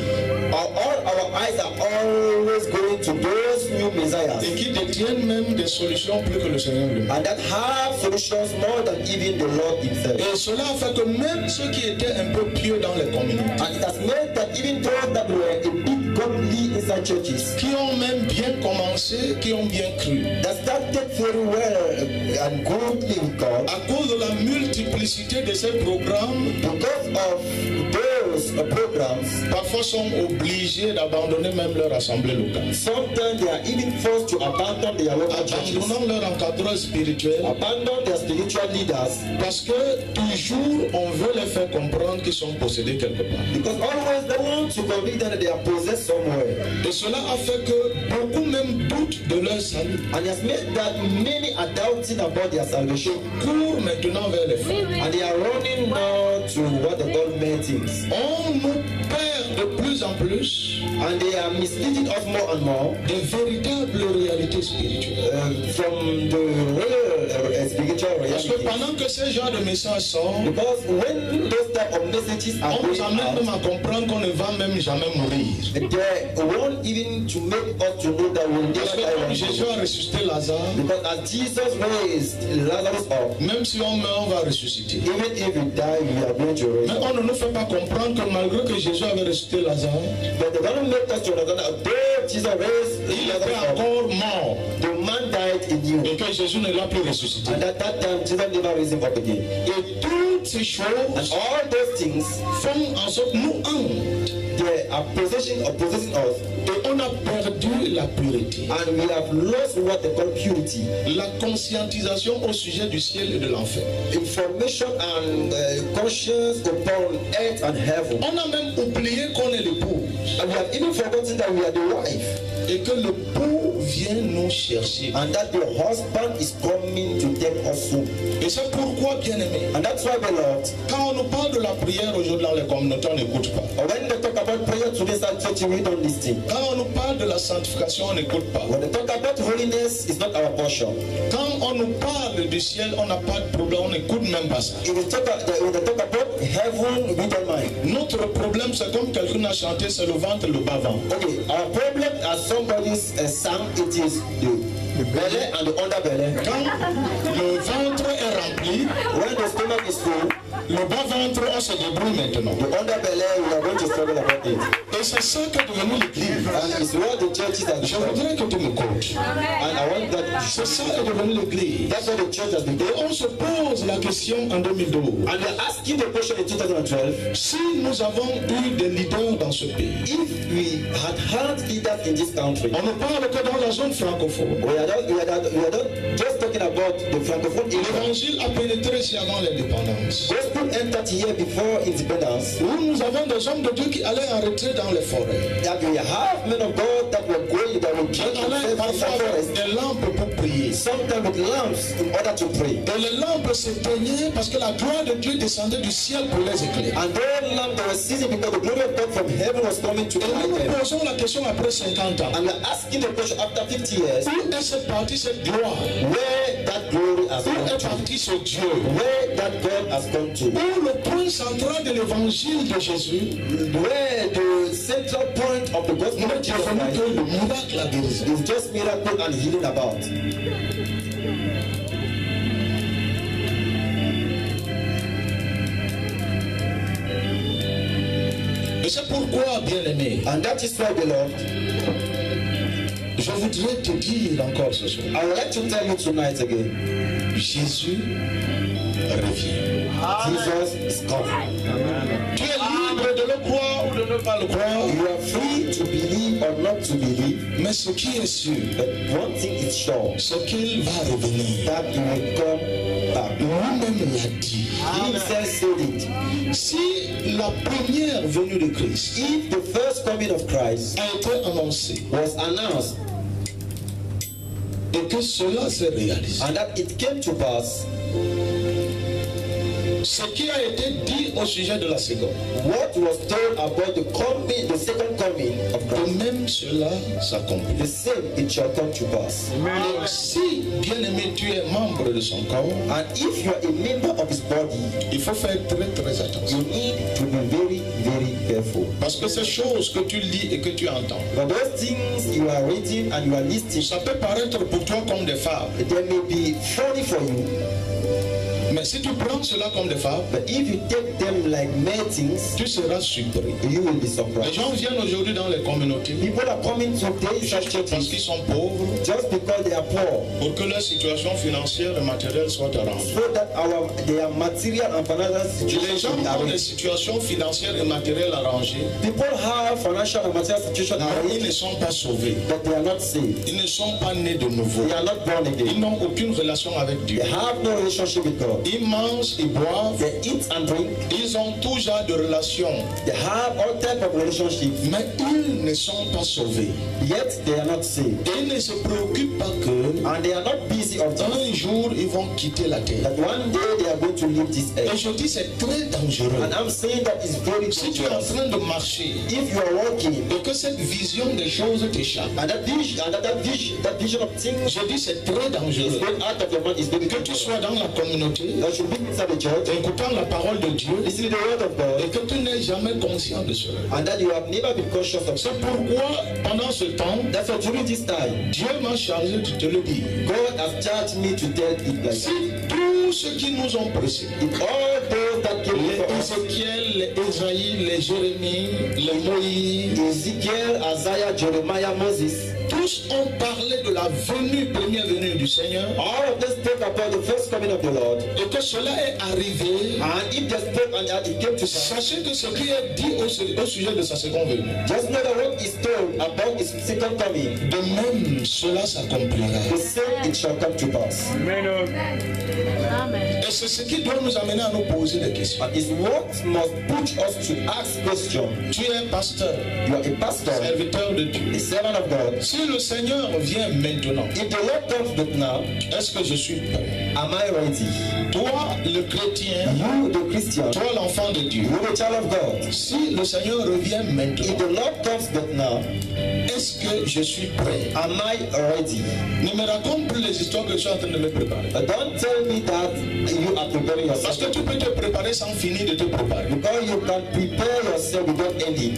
All our eyes are always going to those new messiahs et qui détiennent même des solutions plus que le Seigneur lui-même. and that have solutions more than even the Lord himself. Et cela a fait que même ceux qui étaient un peu pieux dans les communautés, And it has made that even those that were a bit godly inside churches, qui ont même bien commencé, qui ont bien cru, that started very well and goodly with God, à cause de la multiplicité de ces programmes, because of those programs, parfois sont obligés d'abandonner même leur assemblée locale. sometimes they are even forced to abandon their local churches, Abandonnant leur encadreur spirituel, abandon their spiritual leaders, parce que toujours on veut les faire comprendre qu'ils sont possédés quelque part. because always they want to convict them that they are possessed somewhere. Et cela a fait que beaucoup même doutent de leur salut, And it has made that many are doubting about their salvation. courent maintenant vers les femmes. And they are running now to to what they call mere things. On nous perd de plus en plus And they are misleading us more and more des véritables réalités spirituelles. from the real spiritual Parce que reality. pendant que ces genres de messages sortent, Because when those type of messages are on nous going amène même out, à comprendre qu'on ne va même jamais mourir. they want even to make us to know that we'll Parce que never comme die. Jésus a ressuscité Lazare, Because as Jesus raised Lazarus up, même si on meurt, on va ressusciter. even if we die, we are going to raise Mais up. on ne nous fait pas comprendre que malgré que Jésus avait ressuscité Lazare, But they don't make us to understand that though Jesus raised il était Lazarus up, encore mort the man died in you. et que Jésus ne l'a plus ressuscité. And at that time, Jesus never raised him up again. Et toutes ces And choses all those things, font en sorte que nous hantent they are possessing us. et on a perdu la pureté, And we have lost what they call purity. la conscientisation au sujet du ciel et de l'enfer. Information and conscience upon earth and heaven. On a même oublié qu'on est l'époux And we have even forgotten that we are the wife. et que le pou vient nous chercher. And that the husband is coming to take us home. Et c'est pourquoi, bien aimé, And that's why, beloved, quand on nous parle de la prière aujourd'hui dans les communautés, on n'écoute pas. when they talk about prayer today, church, we don't listen. Quand on nous parle de la sanctification, on n'écoute pas. When they talk about holiness, it's not our portion. Quand on nous parle du ciel, on n'a pas de problème, on n'écoute même pas ça. If they talk about heaven, we don't mind. Notre problème, c'est comme quelqu'un a chanté, c'est le ventre, le bas-ventre. Okay, our problem as somebody's sang, it is the belly and the underbelly. Quand le ventre est rempli, When the stomach is full, le bas-ventre, on se débrouille maintenant. the underbelly, we are going to struggle about it. Et c'est ça qu'est devenu l'église. And it's what the churches are Je doing. voudrais que tu me coaches. And I want that. C'est ça qu'est devenu l'église. That's what the church has been Et doing. on se pose la question en 2012. And they're asking the question in 2012, Si nous avons eu des leaders dans ce pays, if we had leaders in this country, on ne parle que dans la zone francophone. we are not just talking about the francophone area. L'évangile a pénétré ici avant l'indépendance. Gospel entered here before independence. Où nous avons des hommes de Dieu qui allaient en retrait dans les forêts. That we have men of God that were going, that were Qui trying to allaient save the parfois avec forest, des lampes pour prier. sometimes with lamps in order to pray. Et les lampes s'éteignaient parce que la gloire de Dieu descendait du ciel pour les éclairer. And those lamps they were seizing because the glory of God from heaven was coming to Et nous light nous them. posons la question après 50 ans. And we're asking the question after 50 years, Où est cette partie, cette gloire? where that glory has Où come est to? parti ce Dieu? Where that God has come to? Où le point central de l'évangile de Jésus Where the central point of the gospel n'est of Jesus devenu Christ que le miracle, la guérison. is just miracle and healing about. Et c'est pourquoi, bien-aimé, And that is why, beloved, je voudrais te dire encore ce soir, I would like to tell you tonight again, Jésus revient. Jesus is coming. Tu es libre de le croire ou de ne pas le croire, You are free to believe or not to believe, mais ce qui est sûr, but one thing is sure, c'est qu'il va revenir. that he will come back. Lui-même l'a dit. He himself said it. Si la première venue de Christ If the first coming of Christ a été annoncée was announced et que cela s'est réalisé, and that it came to pass, ce qui a été dit au sujet de la seconde, what was told about the second coming of de Christ, même cela s'accomplit. the same it shall come to pass. Donc, si, bien-aimé, tu es membre de son corps, And if you are a member of his body, il faut faire très très you attention. need to be very, very careful. Parce que ces choses que tu lis et que tu entends, But those things you are reading and you are listening, ça peut paraître pour toi comme des fables. they may be funny for you, Mais si tu prends cela comme des fables, but if you take them like mere things, tu seras surpris. you will be Les surprised. gens viennent aujourd'hui dans les communautés People are coming today juste parce qu'ils churches sont pauvres just because they are poor, pour que leur situation financière et matérielle soit arrangée. so that their material and financial Les situation gens will be ont des arranged. situations financières et matérielles arrangées, People have financial and material situation mais ils arranged, ne sont pas sauvés. but they are not saved. Ils ne sont pas nés de nouveau. They are not born Ils again. n'ont aucune relation avec Dieu. They have no relationship with God. God. Ils mangent, ils boivent, They eat and drink. ils ont tout genre de relations, They have all types of relationships. mais ils ne sont pas sauvés. Yet they are not saved. Et ils ne se préoccupent pas que And they are not busy of un this. jour ils vont quitter la terre. That one day they are going to leave this Et earth. je dis c'est très dangereux. And I'm saying that it's very Si tu es en dangerous. train de marcher If you are walking et que cette vision des choses t'échappe, and that vision of things je dis c'est très is dangereux. going out of your mind is very Que tu dangerous. sois dans la communauté, That should be inside the church, écoutant la parole de Dieu, listening to the word of God, et que tu n'es jamais conscient de cela. and that you have never been conscious of C'est it. pourquoi, pendant ce temps, That's why during this time, Dieu m'a chargé de te le dire. God has charged me to tell it like Si that. tous ceux qui nous ont précédés, If all those that came les before us, Ézéchiel, les Esaïe, les Jérémie, les Moïse, Ezekiel, Isaiah, Jeremiah, Moses, tous ont parlé de la venue, première venue du Seigneur, all of them spoke about the first coming of the Lord. et que cela est arrivé. And if they spoke and it came to pass, Sachez que ce qui est dit au sujet de sa seconde venue, just know that what is told about his second coming, de même cela s'accomplira. the same it shall come to pass. Et c'est ce qui doit nous amener à nous poser des questions. And it's what must push us to ask questions. Tu es pasteur, You are a pastor, serviteur de Dieu. a servant of God. Si le Seigneur vient maintenant, If the Lord comes but now, est-ce que je suis prêt? am I ready? Toi, le chrétien, You, the Christian, toi, l'enfant de Dieu, you, the child of God. si le Seigneur revient If maintenant, the Lord comes but now, est-ce que je suis prêt? am I ready? Ne me raconte plus les histoires que je suis en train de me préparer. Don't tell me that you are preparing Parce yourself. que tu peux te préparer sans finir de te préparer. Because you can prepare yourself without ending.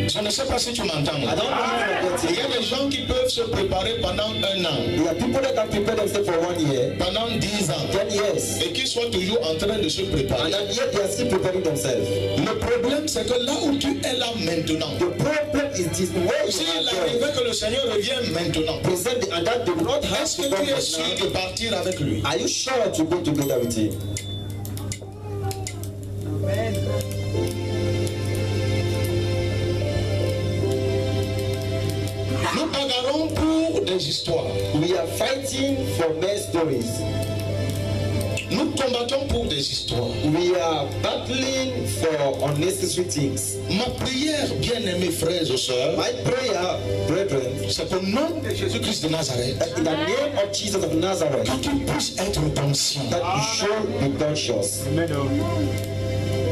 Je ne sais pas si tu m'entends. I don't know if Il y you a des gens qui peuvent se préparer pendant 1 an, There are people that can prepare themselves for 1 year, pendant 10 ans, 10 years, et qui soient toujours en train de se and préparer. then yet they are still preparing themselves. Le problème, c'est que là où tu es là maintenant, The problem is this: where you s'il are going, arrivait que le Seigneur revienne maintenant, present and that the Lord has est-ce to que come tu es right sûr now. de partir avec lui? Are you sure to go together with him? Nous bagarrons pour des histoires. We are fighting for mere stories. Nous combattons pour des histoires. We are battling for unnecessary things. Ma prière, bien-aimés frères et sœurs, My prayer, brethren, c'est qu'au nom de Jésus-Christ de Nazareth, that in the name of Jesus of Nazareth, que tu puisses être conscient. that you should be conscious.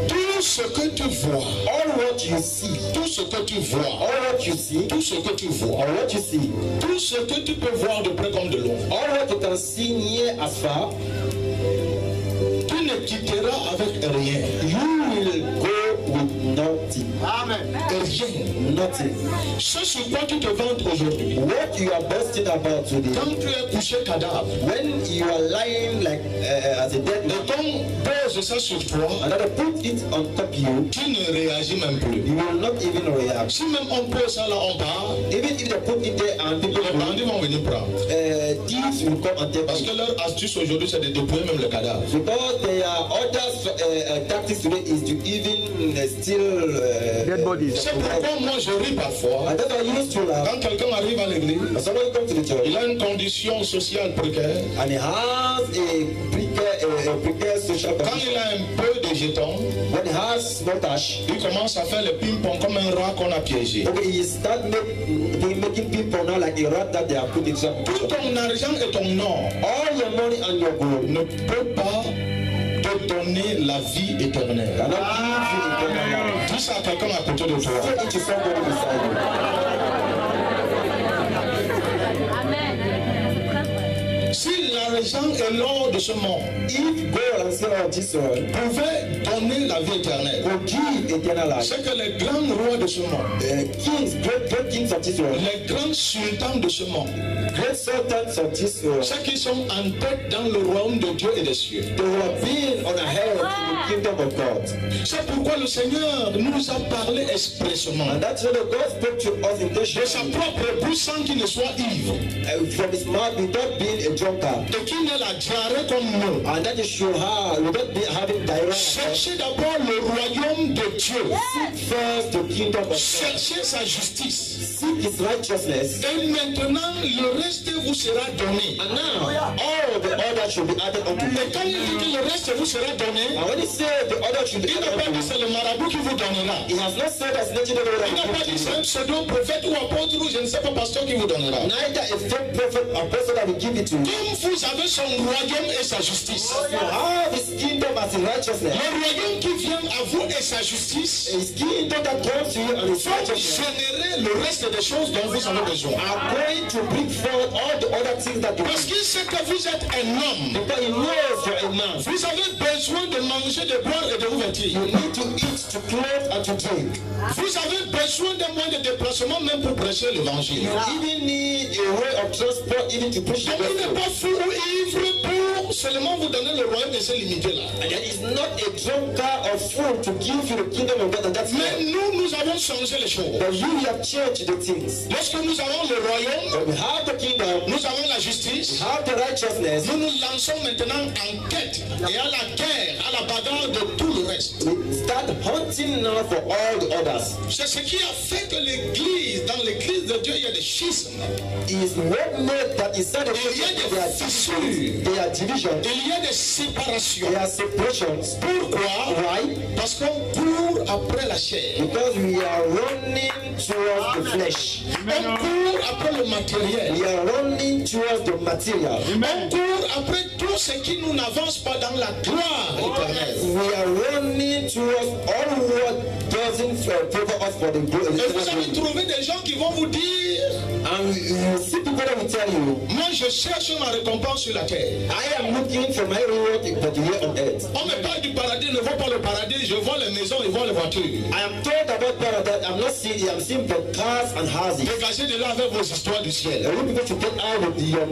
Tout ce que tu vois, All what you see, tout ce que tu vois, all what you see, tout ce que tu vois, all what you see, tout ce que tu peux voir de près comme de loin, all what you can see near as far, tu ne quitteras avec rien. you will go with nothing. Rien. Nothing. Ce sur quoi tu te vantes aujourd'hui, What you are boasting about today, quand tu es couché cadavre, when you are lying like as a dead et man, qu'on pose ça sur toi, and that put it on top of you, tu ne réagis même plus. you will not even react. Si même on pose ça là, on part, Even if they put it there and people les bandits vont venir prendre. thieves will come and take Parce it. que leur astuce aujourd'hui, c'est de dépouiller même le cadavre. Because there are other tactics today is to even steal dead bodies. C'est pourquoi moi je ris parfois. And that's why I used to laugh. Quand quelqu'un arrive à l'église, When somebody comes to the church il a une condition sociale précaire. and he has a precarious social Quand condition, il a un peu de jetons, when he has small cash, il commence à faire le ping-pong comme un rat qu'on a piégé. okay, he start making people now like a rat that they are put into some Tout position. ton argent et ton or All your money and your gold ne peut pas te donner la vie éternelle. cannot give you eternal life. Dis ça à quelqu'un à côté de toi. Say it to somebody beside you. Si l'argent et l'or de ce monde If gold and silver of this world pouvaient donner la vie éternelle, will give eternal life, c'est que les grands rois de ce monde, kings, great kings of this world, les grands sultans de ce monde, great sultans of this world, ceux qui sont en tête dans le royaume de Dieu et des cieux. they will have been on a head in the kingdom of God. C'est pourquoi le Seigneur nous a parlé expressément And that's why the God spoke to us de sa intentionally propre bouche sans qu'il ne soit ivre. from his mouth without being a drunkard. et qui n'est la diarrhée comme nous. And that you should have, you don't be having diarrhea. Cherchez d'abord le royaume de Dieu. Seek first the kingdom of God. Cherchez sa justice. Seek his righteousness. Et maintenant, le reste vous sera donné. And now, all the other should be added unto you. Et quand il dit que le reste vous sera donné, And when he said the other should be il n'a added pas unto dit you, c'est le marabout qui vous donnera. he has not said as nature the Il n'a pas dit c'est un pseudo prophète ou apôtre ou je ne sais pas pasteur qui vous donnera. neither a fake prophet or person that will give it to you. Comme vous avez son royaume et sa justice, You have his kingdom as his righteousness. le royaume qui vient à vous et sa justice His kingdom that comes to you and his va righteousness générer le reste des choses dont vous avez besoin. are going to bring forth all the other things that you Parce need. qu'il sait que vous êtes un homme. Because he knows you're a man. Vous avez besoin de manger, de boire et de vous vêtir. You need to eat, to clothe, and to drink. Vous avez besoin d'un moyen de déplacement même pour prêcher l'évangile. You even need a way of transport even to preach the Donc il n'est gospel. pas fou ou ivre pour seulement vous donner le royaume et se limiter là. And it is not a drunkard or fool to give you the kingdom of God, and that's Mais it. nous avons changé les choses. But you have changed the things. Lorsque nous avons le royaume, When we have the kingdom, nous avons la justice. have the righteousness, Nous nous lançons maintenant en quête et à la guerre, à la bagarre de tout le reste. we start hunting now for all the others. C'est ce qui a fait que l'église, dans l'église de Dieu, il y a des schismes, Is what made that inside the il y a church des there are fissures, divisions, there are divisions, il y a des séparations. there are separations. Pourquoi? Why? Parce qu'on court après la chair. Because we are running towards the flesh. On court après le matériel. We are running towards the material. On court après tout ce qui nous n'avance pas dans la gloire éternelle. We are running towards all what doesn't favor us for the Et vous avez good. trouvé des gens qui vont vous dire, And you see people that will tell you, moi je cherche ma récompense sur la terre. I am looking for my reward but here on earth. On me parle du paradis, ne vois pas le paradis, je vois les maisons, je vois les voitures. I am told about paradise. I'm not seeing it. I'm seeing the cars and houses. Dégagez de là avec vos histoires du ciel. I want people to get out of your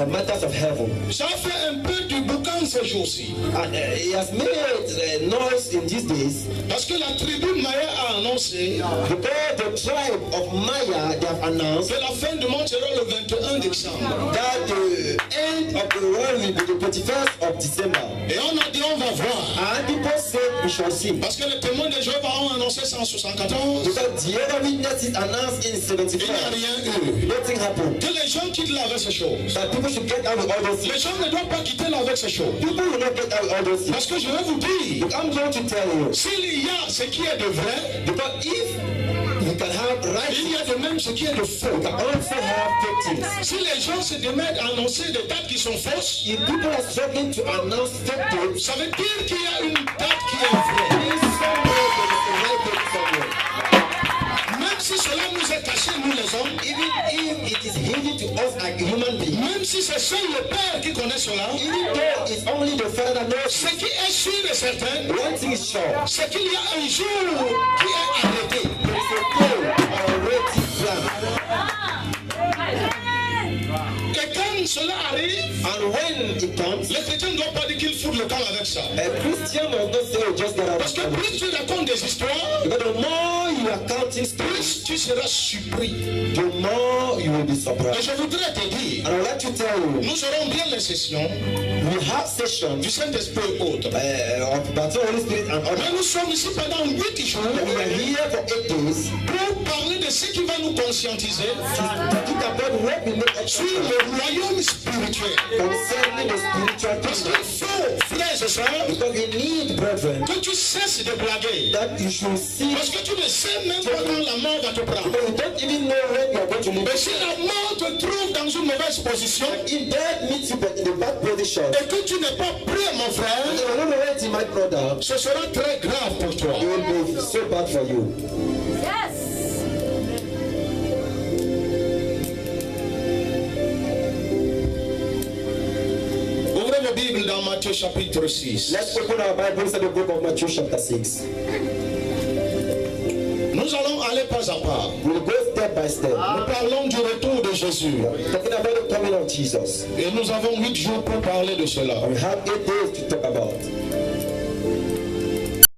matters of heaven. Ça fait un peu du boucan ces jours-ci. And he has made noise in these days Parce que la tribu Maya a annoncé because the tribe of Maya, they have announced que la fin du monde sera le 21 décembre. that the end of the world will be the 21st of December. Et on a dit on va voir. And people said we shall see. Parce que les témoins de Jéhovah ont annoncé ça en 74. Because the other witnesses announced in Il n'y a 75. rien eu. Nothing happened. Que les gens quittent là avec ces choses. That people should get out with all those Les things. gens ne doivent pas quitter là avec ces choses. People will not get out with all those things. Parce que je vais vous dire, But I'm going to tell you, s'il y a ce qui est de vrai, because if we can have il right, y a de même ce qui est de faux. we can also have fake things. Si les gens se démettent à annoncer des dates qui sont fausses, If people are struggling to announce fake dates, ça veut dire qu'il y a une date qui est vraie. there is somewhere there is a right date somewhere. Même si cela nous est caché, nous les hommes, Even if it is hidden to us like human beings, même si c'est seul le Père qui connaît cela, even though it's only the Father that knows, ce qui est sûr et certain, one thing is sure, c'est qu'il y a un jour qui est arrêté. there is a day already planned. Et quand cela arrive, And when it comes, les chrétiens ne doivent pas dire qu'ils foutent le camp avec ça. a Christian must not say, oh, just get out Parce que of it. plus tu racontes des histoires, Because the more you are counting stories, plus tu seras surpris. the more you will be Et surprised. je voudrais te dire, And I would like to tell you, nous aurons bien les sessions we have sessions du Saint-Esprit et autres. of Baptist Holy Spirit and Mais others. nous sommes ici pendant 8 jours We are here for 8 days pour parler de ce qui va nous conscientiser to think about what we make sur action le royaume spirituel. concerning the spiritual Parce qu'il things. faut, frères et sœurs, Because we need, brethren, que tu cesses de blaguer. that you should see. Parce que tu ne sais même pas quand la mort va te prendre. Because you don't even know when you are going to Mais live. si la mort te trouve dans une mauvaise position If death meets you but in a bad position, et que tu n'es pas prêt, mon frère, you are not ready, my brother, ce sera très grave pour toi. it will be so bad for you. Yes. Ouvrez vos Bibles dans Matthieu chapitre 6. Let's open our Bibles at the book of Matthew chapter 6. Nous allons aller pas à pas. We'll go step by step. Nous parlons du retour de Jésus. Talking about the coming of Jesus. Et nous avons 8 jours pour parler de cela. We have 8 days to talk about.